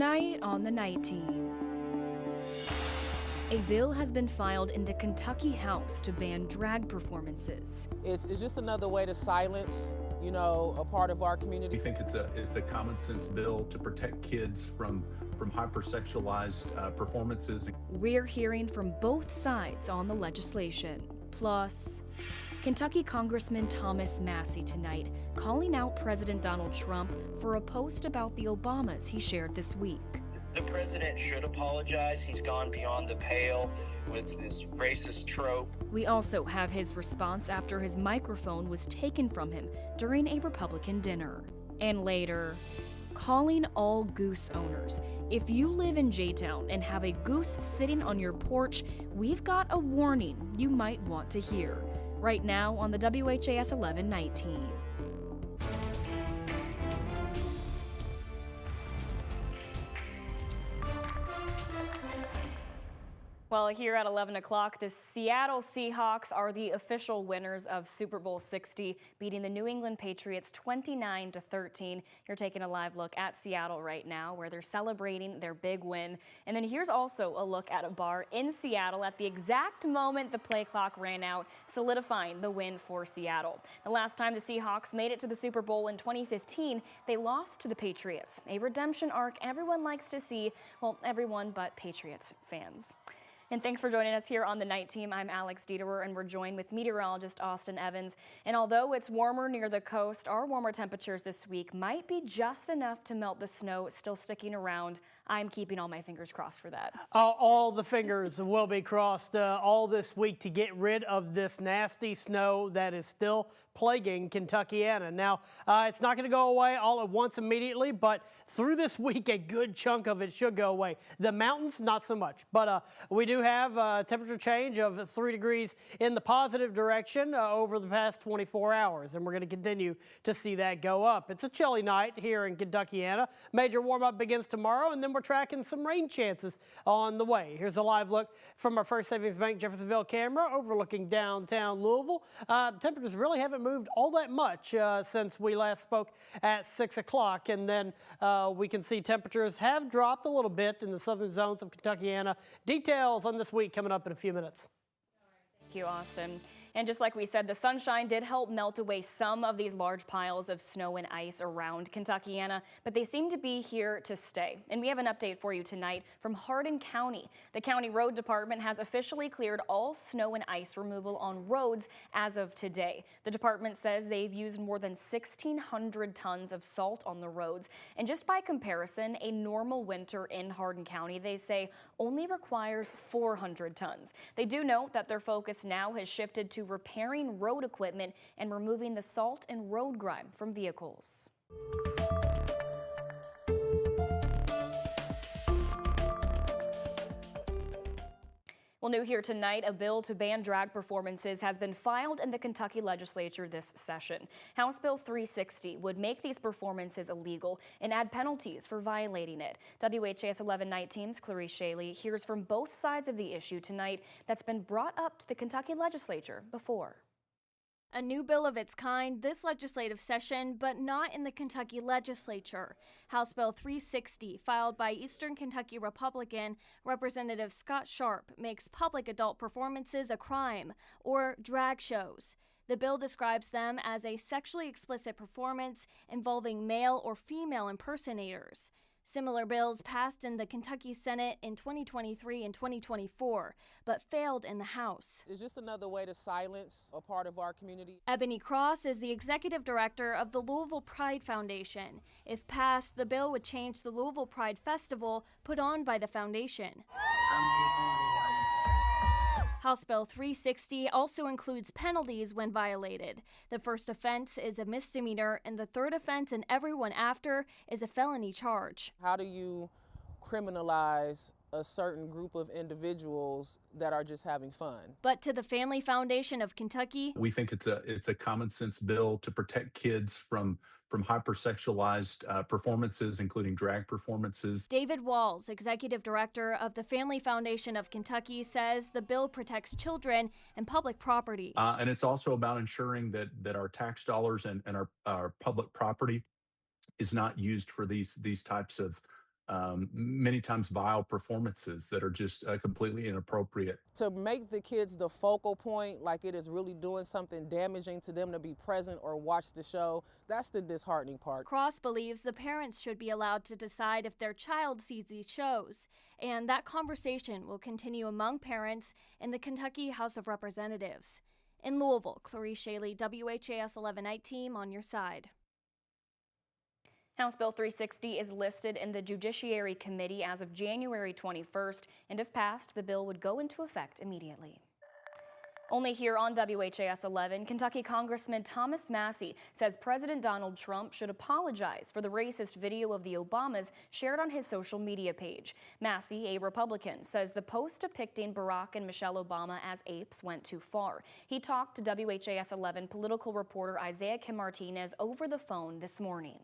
Tonight on the Night Team. A bill has been filed in the Kentucky House to ban drag performances. It's just another way to silence, a part of our community. We think it's a common sense bill to protect kids from hypersexualized performances. We're hearing from both sides on the legislation. Plus, Kentucky Congressman Thomas Massie tonight calling out President Donald Trump for a post about the Obamas he shared this week. The president should apologize. He's gone beyond the pale with this racist trope. We also have his response after his microphone was taken from him during a Republican dinner. And later, calling all goose owners. If you live in J-Town and have a goose sitting on your porch, we've got a warning you might want to hear. Right now on the WHAS11 Night Team. Well, here at 11 o'clock, the Seattle Seahawks are the official winners of Super Bowl 60, beating the New England Patriots 29-13. You're taking a live look at Seattle right now, where they're celebrating their big win. And then here's also a look at a bar in Seattle at the exact moment the play clock ran out, solidifying the win for Seattle. The last time the Seahawks made it to the Super Bowl in 2015, they lost to the Patriots, a redemption arc everyone likes to see, well, everyone but Patriots fans. And thanks for joining us here on the Night Team. I'm Alex Dieterer, and we're joined with meteorologist Austin Evans. And although it's warmer near the coast, our warmer temperatures this week might be just enough to melt the snow still sticking around. I'm keeping all my fingers crossed for that. All the fingers will be crossed all this week to get rid of this nasty snow that is still plaguing Kentuckiana. Now, it's not going to go away all at once immediately, but through this week, a good chunk of it should go away. The mountains, not so much. But we do have a temperature change of 3 degrees in the positive direction over the past 24 hours, and we're going to continue to see that go up. It's a chilly night here in Kentuckiana. Major warm-up begins tomorrow, and then we're tracking some rain chances on the way. Here's a live look from our First Savings Bank Jeffersonville camera overlooking downtown Louisville. Temperatures really haven't moved all that much since we last spoke at 6 o'clock, and then we can see temperatures have dropped a little bit in the southern zones of Kentuckiana. Details on this week coming up in a few minutes. Thank you, Austin. And just like we said, the sunshine did help melt away some of these large piles of snow and ice around Kentuckiana, but they seem to be here to stay. And we have an update for you tonight from Hardin County. The county road department has officially cleared all snow and ice removal on roads as of today. The department says they've used more than 1,600 tons of salt on the roads. And just by comparison, a normal winter in Hardin County, they say, only requires 400 tons. They do note that their focus now has shifted to repairing road equipment and removing the salt and road grime from vehicles. Well, new here tonight, a bill to ban drag performances has been filed in the Kentucky legislature this session. House Bill 360 would make these performances illegal and add penalties for violating it. WHAS 11 Night Team's Clarice Shaley hears from both sides of the issue tonight that's been brought up to the Kentucky legislature before. A new bill of its kind this legislative session, but not in the Kentucky legislature. House Bill 360, filed by Eastern Kentucky Republican Representative Scott Sharp, makes public adult performances a crime, or drag shows. The bill describes them as a sexually explicit performance involving male or female impersonators. Similar bills passed in the Kentucky Senate in 2023 and 2024, but failed in the House. It's just another way to silence a part of our community. Ebony Cross is the executive director of the Louisville Pride Foundation. If passed, the bill would change the Louisville Pride Festival put on by the foundation. House Bill 360 also includes penalties when violated. The first offense is a misdemeanor, and the third offense and everyone after is a felony charge. How do you criminalize a certain group of individuals that are just having fun? But to the Family Foundation of Kentucky, We think it's a common sense bill to protect kids from hypersexualized performances, including drag performances. David Walls, executive director of the Family Foundation of Kentucky, says the bill protects children and public property. And it's also about ensuring that our tax dollars and our public property is not used for these types of many times vile performances that are just completely inappropriate. To make the kids the focal point, like it is really doing something damaging to them to be present or watch the show, that's the disheartening part. Cross believes the parents should be allowed to decide if their child sees these shows, and that conversation will continue among parents in the Kentucky House of Representatives. In Louisville, Clarice Shaley, WHAS11 Night Team, on your side. House Bill 360 is listed in the Judiciary Committee as of January 21st, and if passed, the bill would go into effect immediately. Only here on WHAS 11, Kentucky Congressman Thomas Massie says President Donald Trump should apologize for the racist video of the Obamas shared on his social media page. Massie, a Republican, says the post depicting Barack and Michelle Obama as apes went too far. He talked to WHAS 11 political reporter Isaiah Kim Martinez over the phone this morning.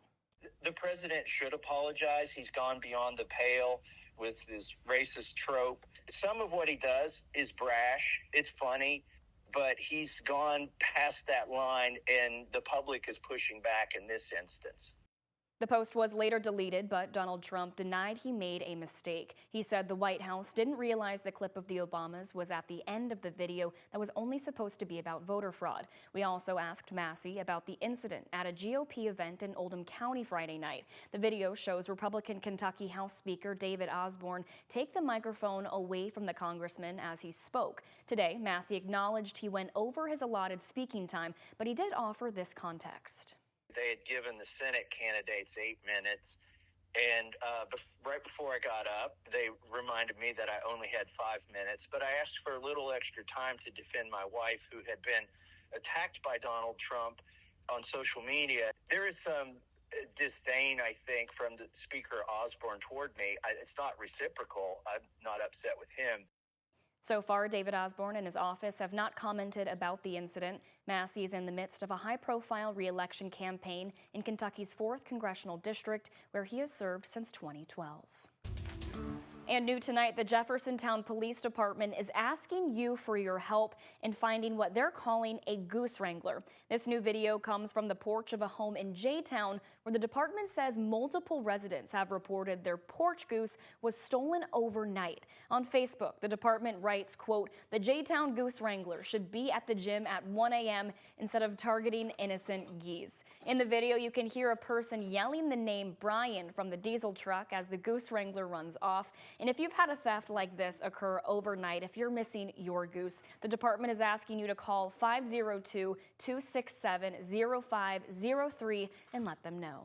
The president should apologize. He's gone beyond the pale with this racist trope. Some of what he does is brash. It's funny, but he's gone past that line, and the public is pushing back in this instance. The post was later deleted, but Donald Trump denied he made a mistake. He said the White House didn't realize the clip of the Obamas was at the end of the video that was only supposed to be about voter fraud. We also asked Massie about the incident at a GOP event in Oldham County Friday night. The video shows Republican Kentucky House Speaker David Osborne take the microphone away from the congressman as he spoke. Today, Massie acknowledged he went over his allotted speaking time, but he did offer this context. They had given the Senate candidates 8 minutes, and right before I got up, they reminded me that I only had 5 minutes, but I asked for a little extra time to defend my wife, who had been attacked by Donald Trump on social media. There is some disdain, I think, from the Speaker Osborne toward me. It's not reciprocal. I'm not upset with him. So far, David Osborne and his office have not commented about the incident. Massie is in the midst of a high-profile re-election campaign in Kentucky's 4th Congressional District, where he has served since 2012. And new tonight, the Jeffersontown Police Department is asking you for your help in finding what they're calling a goose wrangler. This new video comes from the porch of a home in J-Town, where the department says multiple residents have reported their porch goose was stolen overnight. On Facebook, the department writes, quote, "The J-Town Goose Wrangler should be at the gym at 1 a.m. instead of targeting innocent geese." In the video, you can hear a person yelling the name Brian from the diesel truck as the goose wrangler runs off. And if you've had a theft like this occur overnight, if you're missing your goose, the department is asking you to call 502-267-0503 and let them know.